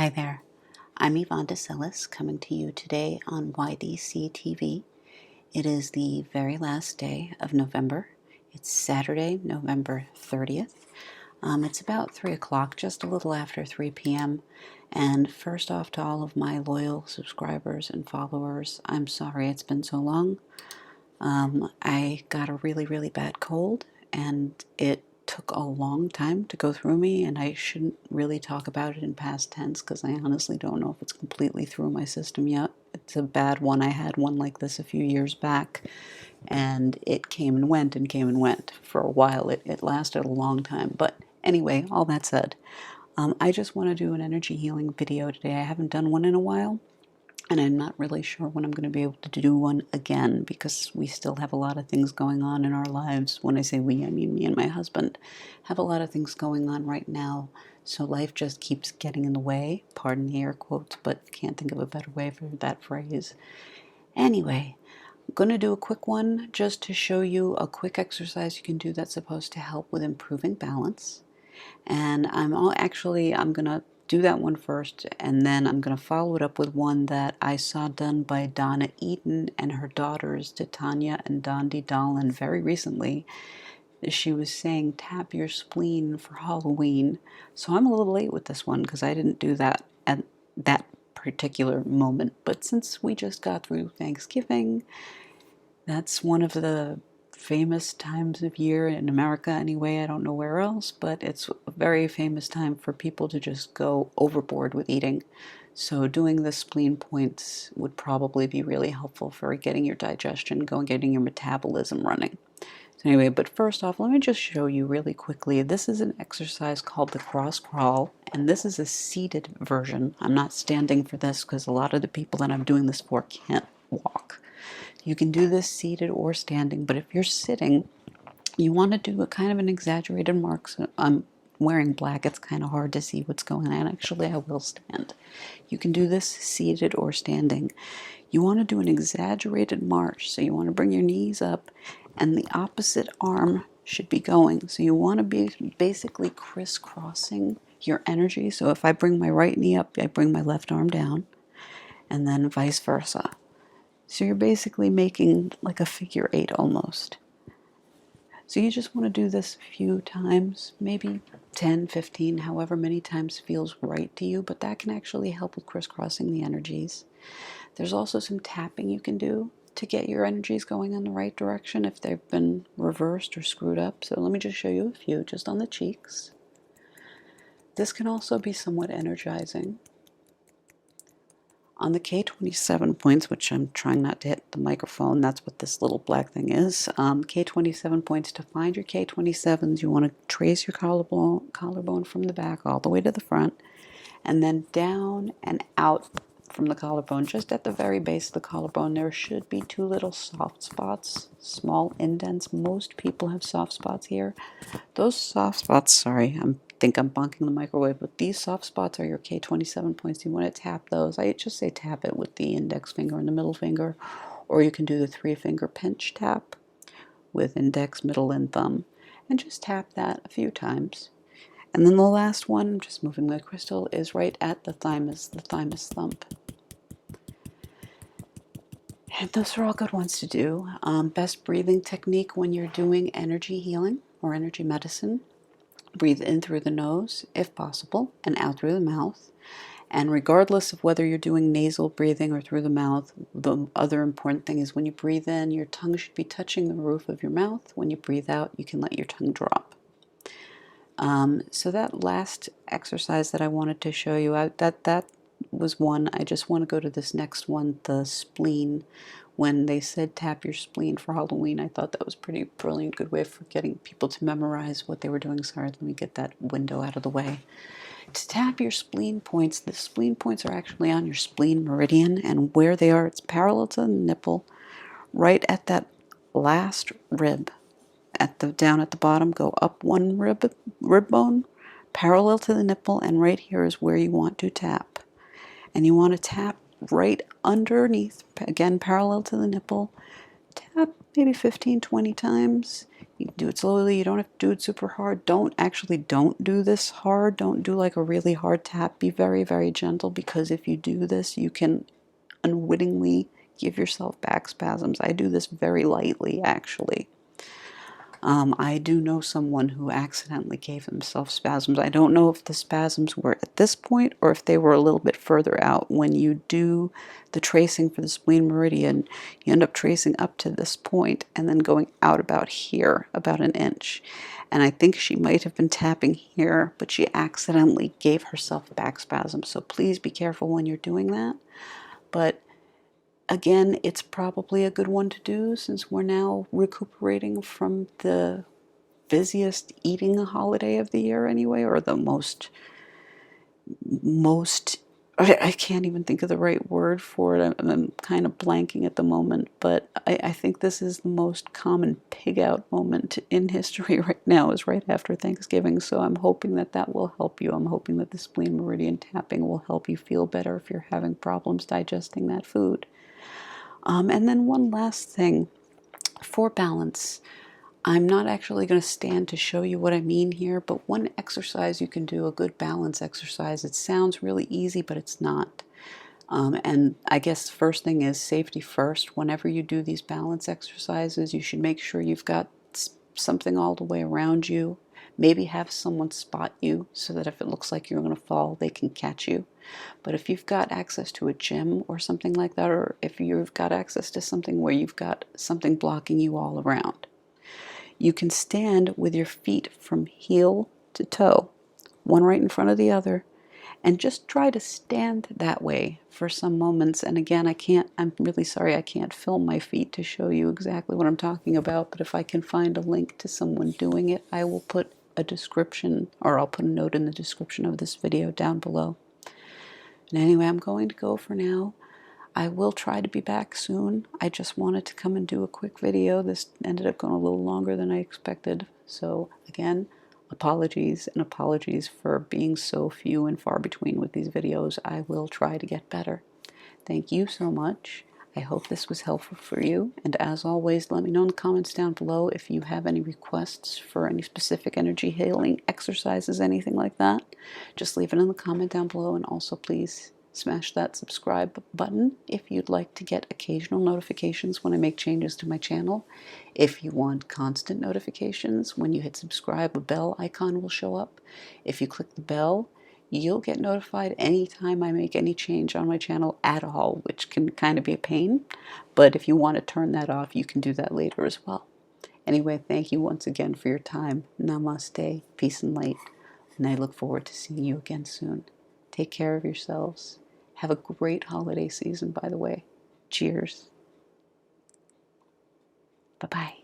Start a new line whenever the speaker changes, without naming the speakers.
Hi there, I'm Yvonne Decelis coming to you today on YDCtv. It is the very last day of November. It's Saturday, November 30th. It's about 3 o'clock, just a little after 3 p.m. And first off, to all of my loyal subscribers and followers, I'm sorry it's been so long. I got a really bad cold, and it took a long time to go through me, and I shouldn't really talk about it in past tense because I honestly don't know if it's completely through my system yet. It's a bad one. I had one like this a few years back, and it came and went and came and went for a while. It lasted a long time. But anyway, all that said, I just want to do an energy healing video today. I haven't done one in a while, and I'm not really sure when I'm going to be able to do one again because we still have a lot of things going on in our lives. When I say we, I mean me and my husband have a lot of things going on right now. So life just keeps getting in the way. Pardon the air quotes, but can't think of a better way for that phrase. Anyway, I'm going to do a quick one just to show you a quick exercise you can do that's supposed to help with improving balance. And I'm going to do that one first, and then I'm going to follow it up with one that I saw done by Donna Eaton and her daughters, Titania and Dondi Dolan, very recently. She was saying, tap your spleen for Halloween. So I'm a little late with this one because I didn't do that at that particular moment. But since we just got through Thanksgiving, that's one of the famous times of year in America anyway. I don't know where else, but it's a very famous time for people to just go overboard with eating. So doing the spleen points would probably be really helpful for getting your digestion going, getting your metabolism running. So anyway, but first off, let me just show you really quickly. This is an exercise called the cross crawl, and this is a seated version. I'm not standing for this because a lot of the people that I'm doing this for can't walk. You can do this seated or standing, but if you're sitting, you want to do a kind of an exaggerated mark. So I'm wearing black, it's kind of hard to see what's going on. Actually, I will stand. You can do this seated or standing. You want to do an exaggerated march, so you want to bring your knees up, and the opposite arm should be going. So you want to be basically crisscrossing your energy. So if I bring my right knee up, I bring my left arm down, and then vice versa. So you're basically making like a figure 8 almost. So you just want to do this a few times, maybe 10, 15, however many times feels right to you, but that can actually help with crisscrossing the energies. There's also some tapping you can do to get your energies going in the right direction if they've been reversed or screwed up. So let me just show you a few just on the cheeks. This can also be somewhat energizing. On the K27 points, which I'm trying not to hit the microphone, that's what this little black thing is. K27 points, to find your K27s, you want to trace your collarbone from the back all the way to the front, and then down and out from the collarbone. Just at the very base of the collarbone, there should be 2 little soft spots, small indents. Most people have soft spots here. Those soft spots, sorry, I think I'm bonking the microwave, but these soft spots are your K27 points. You want to tap those. I just say tap it with the index finger and the middle finger, or you can do the 3-finger pinch tap with index, middle, and thumb, and just tap that a few times. And then the last one, I'm just moving my crystal, is right at the thymus thump. And those are all good ones to do. Best breathing technique when you're doing energy healing or energy medicine. Breathe in through the nose, if possible, and out through the mouth. And regardless of whether you're doing nasal breathing or through the mouth, the other important thing is when you breathe in, your tongue should be touching the roof of your mouth. When you breathe out, you can let your tongue drop. So that last exercise that I wanted to show you, that was one. I just want to go to this next one, the spleen. When they said tap your spleen for Halloween, I thought that was pretty brilliant, good way for getting people to memorize what they were doing. Sorry, let me get that window out of the way. To tap your spleen points, the spleen points are actually on your spleen meridian, and where they are, it's parallel to the nipple, right at that last rib. Down at the bottom, go up 1 rib bone, parallel to the nipple, and right here is where you want to tap. And you want to tap right underneath, again parallel to the nipple, tap maybe 15, 20 times. You can do it slowly. You don't have to do it super hard. Don't do this hard. Don't do like a really hard tap. Be very, very gentle, because if you do this, you can unwittingly give yourself back spasms. I do this very lightly, actually. I do know someone who accidentally gave himself spasms. I don't know if the spasms were at this point or if they were a little bit further out. When you do the tracing for the spleen meridian, you end up tracing up to this point and then going out about here, about an inch. And I think she might have been tapping here, but she accidentally gave herself back spasms. So please be careful when you're doing that. But again, it's probably a good one to do since we're now recuperating from the busiest eating holiday of the year anyway, or the most, I can't even think of the right word for it. I'm kind of blanking at the moment, but I think this is the most common pig out moment in history right now, is right after Thanksgiving. So I'm hoping that that will help you. I'm hoping that the spleen meridian tapping will help you feel better if you're having problems digesting that food. And then one last thing, for balance. I'm not actually going to stand to show you what I mean here, but one exercise you can do, a good balance exercise, it sounds really easy, but it's not. And I guess the first thing is safety first. Whenever you do these balance exercises, you should make sure you've got something all the way around you. Maybe have someone spot you so that if it looks like you're going to fall, they can catch you. But if you've got access to a gym or something like that, or if you've got access to something where you've got something blocking you all around, you can stand with your feet from heel to toe, one right in front of the other, and just try to stand that way for some moments. And again, I'm really sorry I can't film my feet to show you exactly what I'm talking about, but if I can find a link to someone doing it, I will put a description, or I'll put a note in the description of this video down below. And anyway, I'm going to go for now. I will try to be back soon. I just wanted to come and do a quick video. This ended up going a little longer than I expected. So again, apologies, and apologies for being so few and far between with these videos. I will try to get better. Thank you so much. I hope this was helpful for you. And as always, let me know in the comments down below if you have any requests for any specific energy healing exercises, anything like that. Just leave it in the comment down below, and also please smash that subscribe button if you'd like to get occasional notifications when I make changes to my channel. If you want constant notifications, when you hit subscribe, a bell icon will show up. If you click the bell, you'll get notified anytime I make any change on my channel at all, which can kind of be a pain. But if you want to turn that off, you can do that later as well. Anyway, thank you once again for your time. Namaste, peace and light. And I look forward to seeing you again soon. Take care of yourselves. Have a great holiday season, by the way. Cheers. Bye-bye.